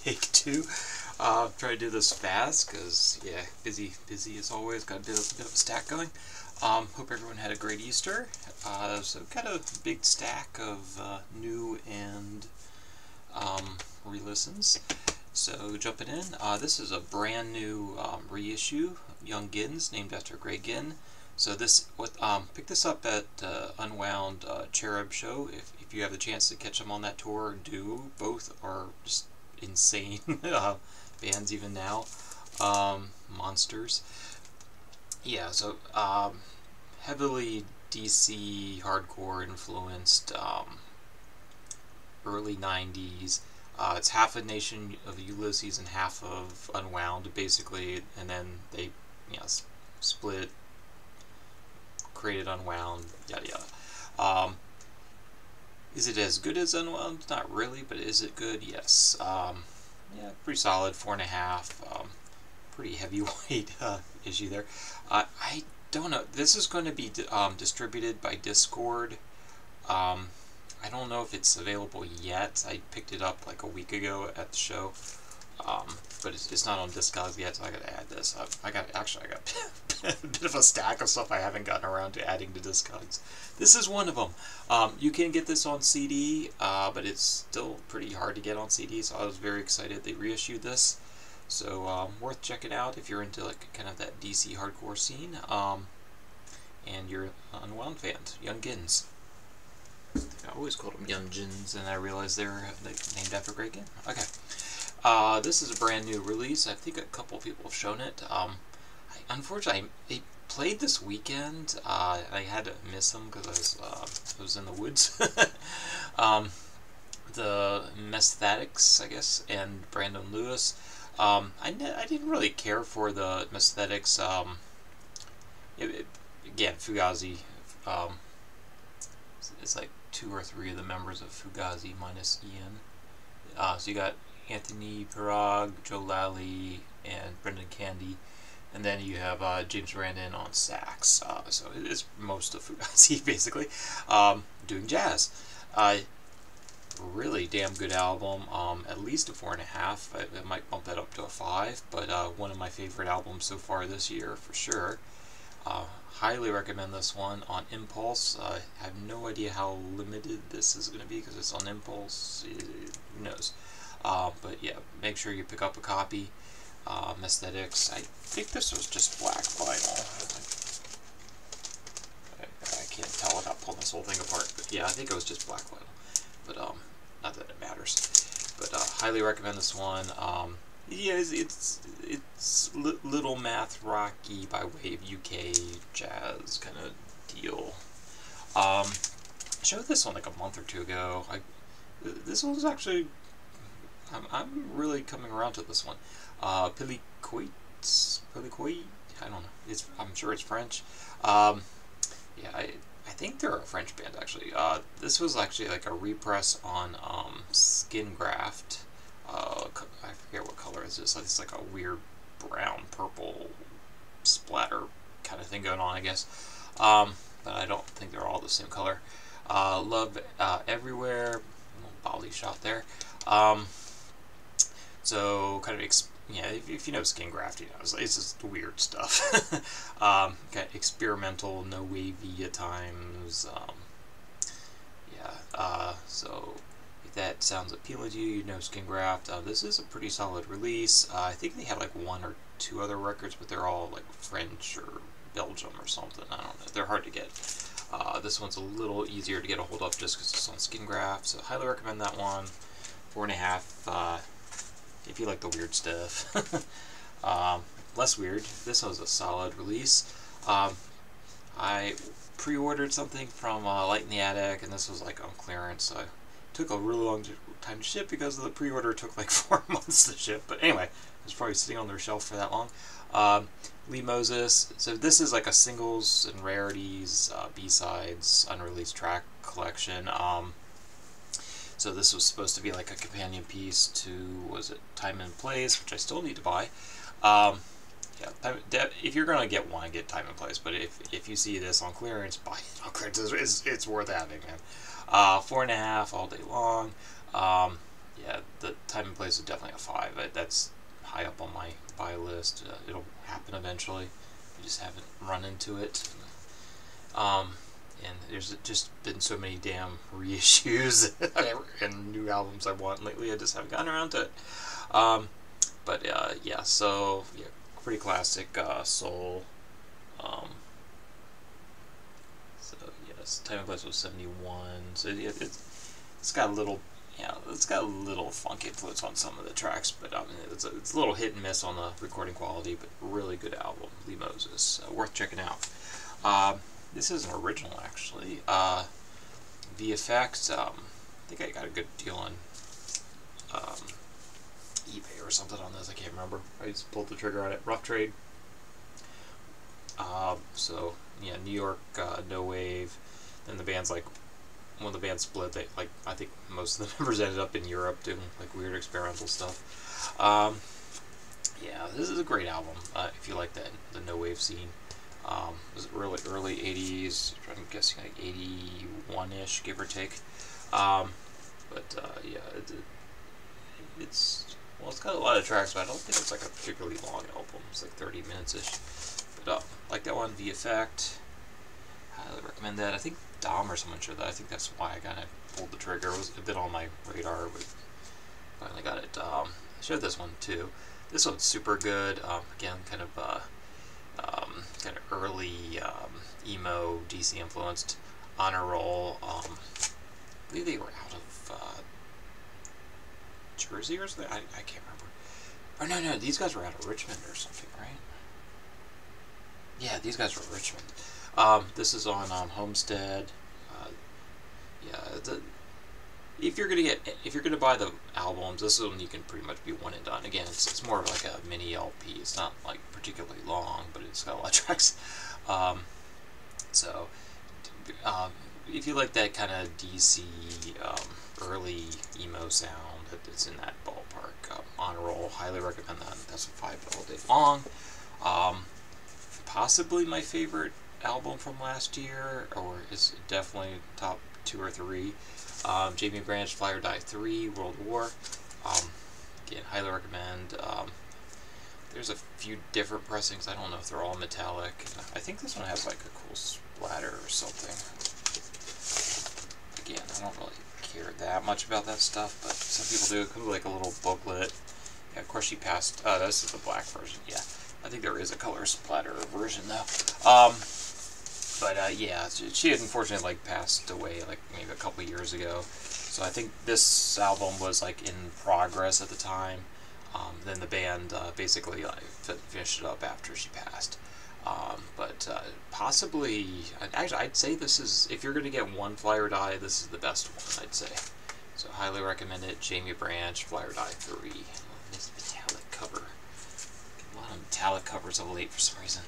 take two. Try to do this fast because, yeah, busy as always. Got a bit of a stack going. Hope everyone had a great Easter. So got a big stack of new and re-listens. So jumping in, this is a brand new reissue, Young Gins, named after Greg Ginn. So this, pick this up at Unwound Cherub Show. If you have the chance to catch them on that tour, do. Both are just insane bands even now. Monsters. Yeah, so heavily DC hardcore influenced, early 90s. It's half a Nation of Ulysses and half of Unwound, basically, and then they, split, created Unwound, yada yada. Is it as good as Unwound? Not really, but is it good? Yes. Yeah, pretty solid, 4.5. Pretty heavyweight issue there. I don't know. This is going to be distributed by Discord. I don't know if it's available yet. I picked it up like a week ago at the show, but it's not on Discogs yet, so I gotta add this. I got a bit of a stack of stuff I haven't gotten around to adding to Discogs. This is one of them. You can get this on CD, but it's still pretty hard to get on CD, so I was very excited they reissued this. So worth checking out if you're into like kind of that DC hardcore scene, and you're an Unwound fan. Young Gins. I always called them Young Gins, and I realized they're named after Greg Ginn. Okay. This is a brand new release. I think a couple people have shown it. Unfortunately, they played this weekend. I had to miss them because I was in the woods. The Mesthetics, I guess, and Brandon Lewis. I didn't really care for the Mesthetics. Again, Fugazi. It's like 2 or 3 of the members of Fugazi minus Ian. So you got Anthony Pirog, Joe Lally, and Brendan Candy, and then you have James Randon on sax. So it's most of Fugazi basically doing jazz. Really damn good album. At least a 4.5. I might bump that up to a 5, but one of my favorite albums so far this year for sure. Highly recommend this one on Impulse. I have no idea how limited this is going to be because it's on Impulse. Who knows? But yeah, make sure you pick up a copy. Mesthetics. I think this was just black vinyl. I can't tell without pulling this whole thing apart. But yeah, I think it was just black vinyl. But not that it matters. But highly recommend this one. Yeah, it's little math rocky by way of UK jazz kind of deal. I showed this one like a month or 2 ago. This one's actually, I'm really coming around to this one. Piliquet, I don't know. I'm sure it's French. Yeah, I think they're a French band actually. This was actually like a repress on Skin Graft. I forget what color is this. It's like a weird brown purple splatter kind of thing going on, I guess. But I don't think they're all the same color. Love Everywhere. Volley shot there. So kind of if you know Skin Graft, you know it's just weird stuff. Kind of experimental, no wavy at times. So if that sounds appealing to you, you know Skin Graft. This is a pretty solid release. I think they have like 1 or 2 other records, but they're all like French or Belgium or something. I don't know. They're hard to get. This one's a little easier to get a hold of just because it's on Skin Graft. So highly recommend that one. 4.5. If you like the weird stuff. Less weird. This was a solid release. I pre-ordered something from Light in the Attic, and this was like on clearance. So it took a really long time to ship because the pre-order took like 4 months to ship. But anyway, it was probably sitting on their shelf for that long. Lee Moses. So this is like a singles and rarities, B-sides, unreleased track collection. So this was supposed to be like a companion piece to, was it Time and Place, which I still need to buy. Yeah, if you're gonna get one, get Time and Place. But if you see this on clearance, buy it on clearance. It's worth having, man. 4.5 all day long. Yeah, the Time and Place is definitely a 5. That's high up on my buy list. It'll happen eventually. I just haven't run into it. And there's just been so many damn reissues and new albums I want lately. I just haven't gotten around to it. But yeah, so yeah, pretty classic soul. So yes, Time and Place was 71. So yeah, it's got a little, it's got a little funk influence on some of the tracks, but it's a little hit and miss on the recording quality. But really good album, Lee Moses, worth checking out. This is an original actually. VFX. I think I got a good deal on eBay or something on this. I can't remember. I just pulled the trigger on it. Rough trade. So yeah, New York, No Wave. Then the band's like, when the band split, they I think most of the members ended up in Europe doing like weird experimental stuff. Yeah, this is a great album if you like the No Wave scene. It was early 80s. I'm guessing like 81-ish, give or take. Yeah, it's got a lot of tracks, but I don't think it's like a particularly long album. It's like 30 minutes-ish. But like that one, VFX. Highly recommend that. I think Dom or someone showed that. I think that's why I kind of pulled the trigger. It was a bit on my radar, but finally got it. I showed this one too. This one's super good. Again, kind of early emo DC influenced. Honor Roll. I believe they were out of Jersey or something. I can't remember. Oh no, these guys were out of Richmond or something, right? Yeah, these guys were Richmond. This is on Homestead. Yeah, if you're gonna buy the albums, this one you can pretty much be one and done. Again, it's more of like a mini LP. It's not like particularly long, but it's got a lot of tracks. If you like that kind of DC early emo sound, it's in that ballpark. Honor Roll, highly recommend that. That's a 5 all day long. Possibly my favorite album from last year, or is definitely top 2 or 3. Jamie Branch, Fly or Die 3, World War. Again, highly recommend. There's a few different pressings. I don't know if they're all metallic. I think this one has like a cool splatter or something. Again, I don't really care that much about that stuff, but some people do. It comes with like a little booklet. Yeah, of course she passed. This is the black version. Yeah, I think there is a color splatter version though. Yeah, she had unfortunately passed away like maybe a couple years ago. So I think this album was like in progress at the time. Then the band basically finished it up after she passed. Possibly, actually, I'd say this is, if you're going to get one Fly or Die, this is the best one, I'd say. So highly recommend it. Jamie Branch, Fly or Die 3. This metallic cover. A lot of metallic covers of late for some reason.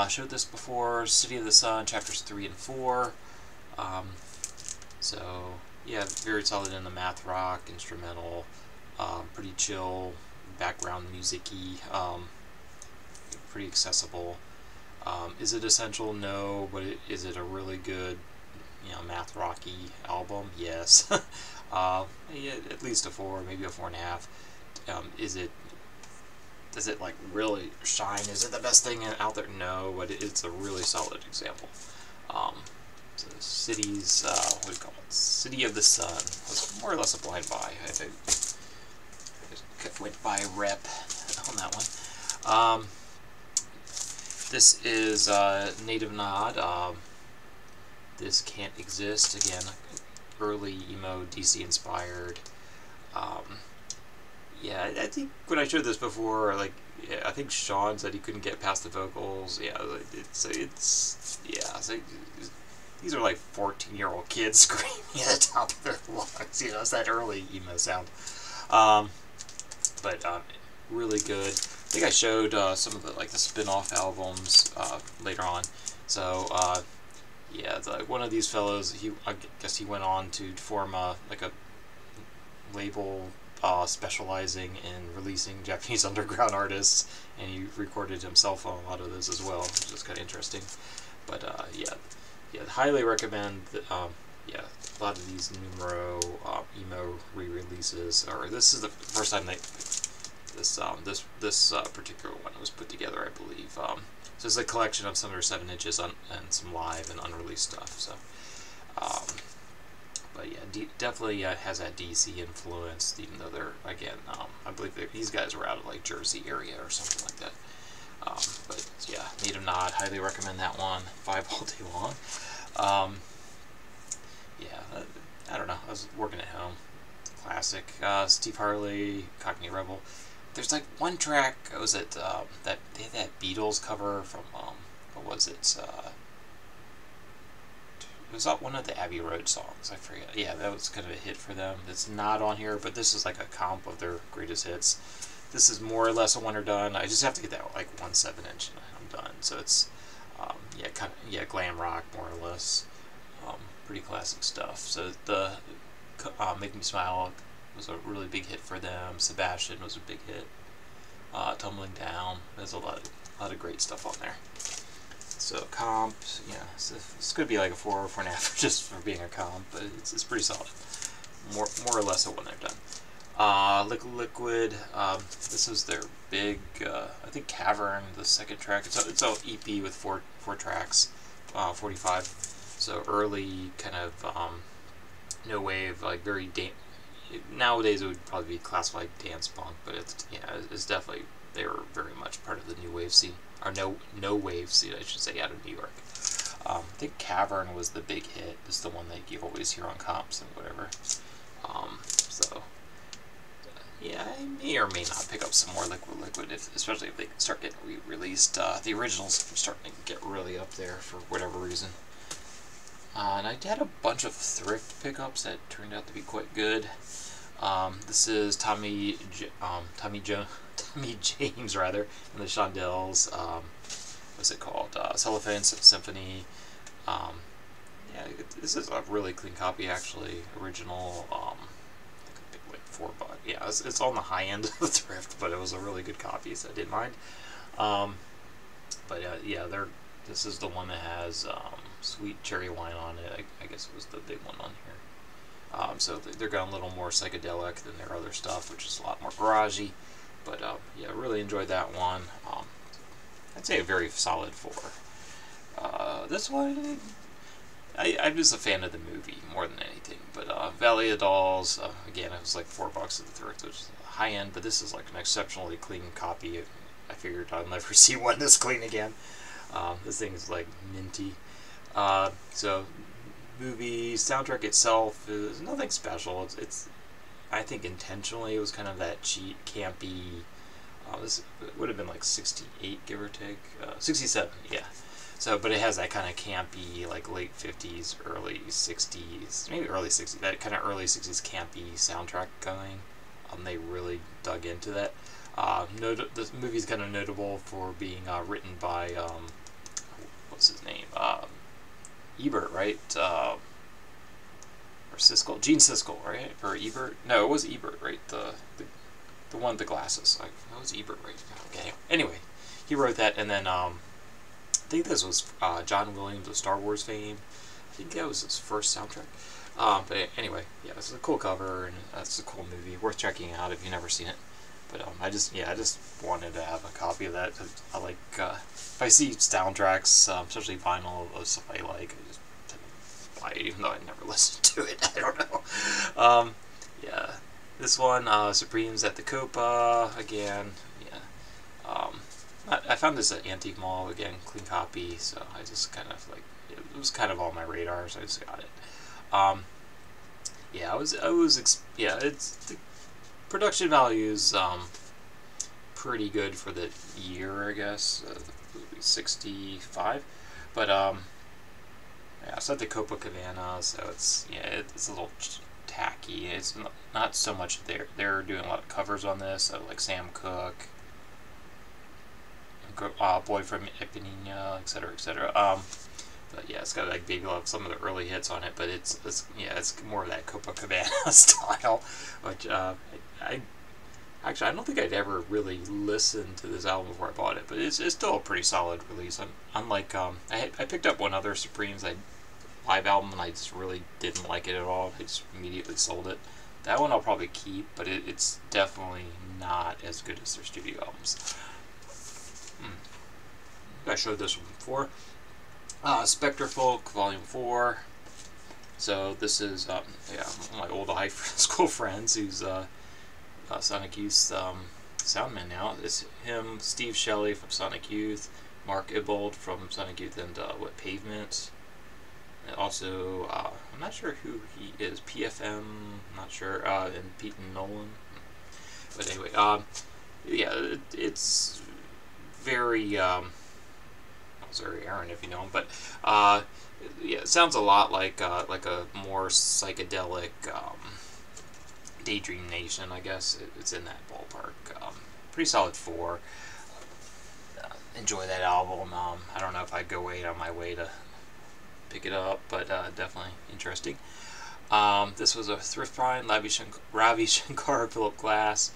Showed this before. City of the Sun, chapters 3 and 4. So yeah, very solid in the math rock, instrumental, pretty chill, background music-y, pretty accessible. Is it essential? No, but is it a really good, math rocky album? Yes. Yeah, at least a 4, maybe a 4.5. Does it like really shine? Is it the best thing out there? No, but it's a really solid example. So City's, what do you call it? City of the Sun was more or less a blind buy. I just went by rep on that one. This is Native Nod. This Can't Exist. Again, early emo DC inspired. Yeah, I think when I showed this before, I think Sean said he couldn't get past the vocals. Yeah, these are like 14-year-old kids screaming at the top of their lungs. It's that early emo sound. Really good. I think I showed some of the spin-off albums later on. So yeah, one of these fellows, I guess he went on to form a label specializing in releasing Japanese underground artists, and he recorded himself on a lot of those as well, which is kind of interesting. But yeah, highly recommend. Yeah, a lot of these numero emo re-releases, or this is the first time this particular one was put together, I believe. So it's a collection of some of their 7-inches and some live and unreleased stuff. So, but yeah, definitely has that DC influence, even though they're, again, I believe these guys were out of like Jersey area or something like that. But yeah, Need 'Em Not, highly recommend that one. 5 all day long. Yeah, I don't know. I was working at home. Classic. Steve Harley, Cockney Rebel. There's like one track. Was it that they had that Beatles cover from what was it? It was one of the Abbey Road songs. I forget. Yeah, that was kind of a hit for them. It's not on here, but this is like a comp of their greatest hits. This is more or less a one or done. I just have to get that like 1 7-inch and I'm done. So it's yeah, kind of, yeah, glam rock more or less. Pretty classic stuff. So the Make Me Smile was a really big hit for them. Sebastian was a big hit. Tumbling Down. There's a lot of great stuff on there. So comp, yeah, so it's going to be like a 4 or 4.5 just for being a comp, but it's pretty solid. More or less a when they're done. Liquid. This is their big, I think Cavern, the second track. It's all EP with four tracks, 45. So early kind of no wave, like very nowadays it would probably be classified dance punk, but it's definitely, they were very much part of the new wave scene, or no wave scene, I should say, out of New York. I think Cavern was the big hit. It's the one that you always hear on comps and whatever. So yeah, I may or may not pick up some more Liquid, especially if they start getting re-released. The originals are starting to get really up there for whatever reason. And I had a bunch of thrift pickups that turned out to be quite good. This is Tommy James rather, and the Shondells. What's it called? Cellophane Symphony. Yeah, this is a really clean copy actually. Original. Like $4. Yeah, it's on the high end of the thrift, but it was a really good copy, so I didn't mind. But yeah, this is the one that has sweet cherry wine on it. I guess it was the big one on here. So they're going a little more psychedelic than their other stuff, which is a lot more garagey. But yeah, really enjoyed that one. I'd say a very solid 4. This one, I'm just a fan of the movie more than anything. But Valley of Dolls, again, it was like $4 at the thrift, which is high end. But this is like an exceptionally clean copy. I figured I'd never see one this clean again. This thing is like minty. So movie soundtrack itself is nothing special. It's I think intentionally it was kind of that cheap, campy. This would have been like 68, give or take, 67, yeah. So, but it has that kind of campy, like late 50s, early 60s, maybe early 60s, that kind of early 60s campy soundtrack going. They really dug into that. This movie's kind of notable for being written by what's his name? Ebert, right? Or Siskel? Gene Siskel, right? Or Ebert? No, it was Ebert, right? The one with the glasses. That was Ebert, right? Okay. Anyway, he wrote that, and then I think this was John Williams of Star Wars fame. I think that was his first soundtrack. But anyway, yeah, it's a cool cover, and it's a cool movie. Worth checking out if you've never seen it. But I just wanted to have a copy of that. I like if I see soundtracks, especially vinyl of stuff I like, I just tend to buy it, even though I never listened to it. I don't know. Yeah, this one, Supremes at the Copa again. Yeah, I found this at Antique Mall again, clean copy. So I just kind of like it was kind of on my radar, so I just got it. Yeah, it's the production value is pretty good for the year, I guess. 65, but yeah, it's at the Copacabana, so it's a little tacky. It's not so much they're doing a lot of covers on this, so like Sam Cooke, Boy from Ipanema, etc., etc. But yeah, it's got like Baby Love, some of the early hits on it, but it's more of that Copacabana style, which Actually, I don't think I'd ever really listened to this album before I bought it, but it's still a pretty solid release. Unlike I picked up one other Supremes I live album and I just really didn't like it at all. I just immediately sold it. That one I'll probably keep, but it's definitely not as good as their studio albums. I showed this one before. Spectrefolk Volume 4. So this is yeah, one of my old high school friends who's Sonic Youth soundman now. It's him, Steve Shelley from Sonic Youth, Mark Ibold from Sonic Youth, and Pavement. And also, I'm not sure who he is. PFM, not sure, and Pete and Nolan. But anyway, yeah, it's very sorry, Aaron, if you know him, but yeah, it sounds a lot like a more psychedelic Daydream Nation, I guess. It's in that ballpark. Pretty solid 4. Enjoy that album. I don't know if I'd go on my way to pick it up, but definitely interesting. This was a thrift find, Ravi Shankar, Philip Glass.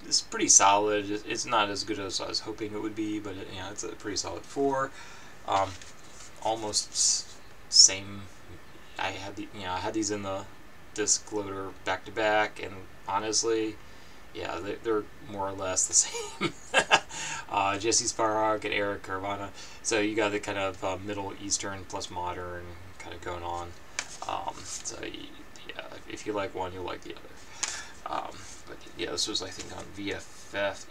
It's pretty solid. It's not as good as I was hoping it would be, but it's a pretty solid 4. Almost same. I had these in the disc loader back to back, and honestly, yeah, they're more or less the same. Jesse Sparrock and Eric Carvana. So you got the kind of Middle Eastern plus modern kind of going on. So yeah, if you like one, you'll like the other. But yeah, this was, I think, on VHF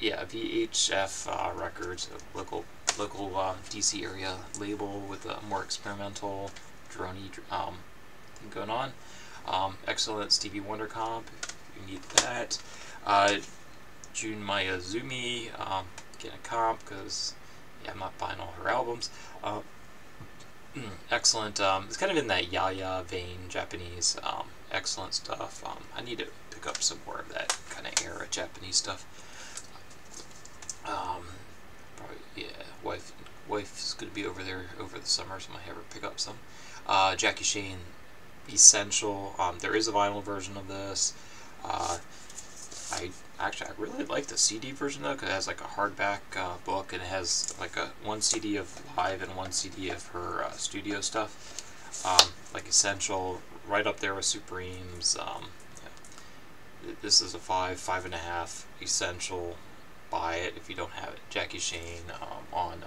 Records, a local DC area label with a more experimental droney thing going on. Excellent Stevie Wonder comp, if you need that. Jun Mayuzumi, getting a comp because yeah, I'm not buying all her albums. Excellent. It's kind of in that Yaya vein, Japanese. Excellent stuff. I need to pick up some more of that kind of era Japanese stuff. Probably, yeah. Wife's going to be over there over the summer, so I might have her pick up some. Jackie Shane Essential. There is a vinyl version of this. I really like the CD version though, because it has like a hardback book, and it has like one CD of live and one CD of her studio stuff. Like Essential, right up there with Supremes. Yeah. This is a 5.5 Essential. Buy it if you don't have it. Jackie Shane on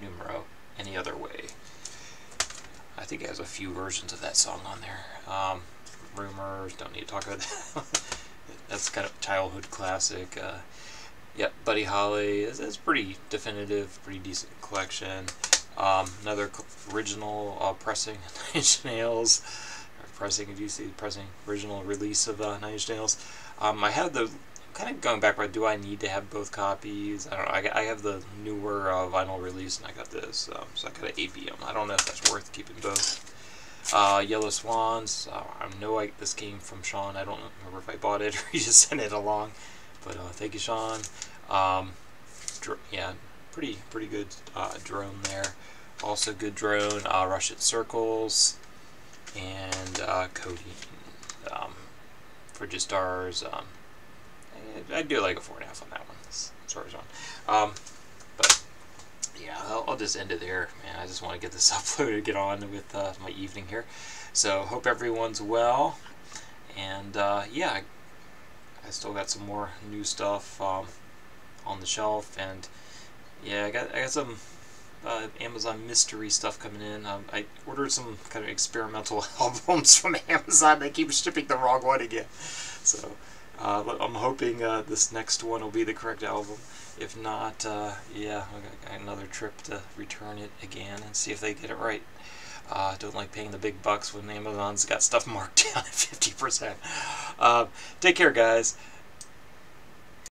Numero, Any Other Way. I think it has a few versions of that song on there. Rumors, don't need to talk about that. That's kind of childhood classic. Yep, Buddy Holly is pretty definitive, pretty decent collection. Another original pressing, Nine Inch Nails. Pressing original release of Nine Inch Nails. I have the, kind of going back, but do I need to have both copies? I don't know. I have the newer vinyl release, and I got this, so I got an ABM. I don't know if that's worth keeping both. Yellow Swans. I know this came from Sean. I don't remember if I bought it or he just sent it along. But thank you, Sean. Yeah, pretty good drone there. Also good drone. Russian Circles and Codeine. Frigistars. I'd do like a 4.5 on that one. Sorry, Sean. But yeah, I'll just end it there, man. I just want to get this uploaded, get on with my evening here. So hope everyone's well, and yeah, I still got some more new stuff on the shelf, and yeah, I got some Amazon mystery stuff coming in. I ordered some kind of experimental albums from Amazon. They keep shipping the wrong one again, so I'm hoping this next one will be the correct album. If not, yeah, I got another trip to return it again and see if they get it right. Don't like paying the big bucks when Amazon's got stuff marked down at 50%. Take care, guys.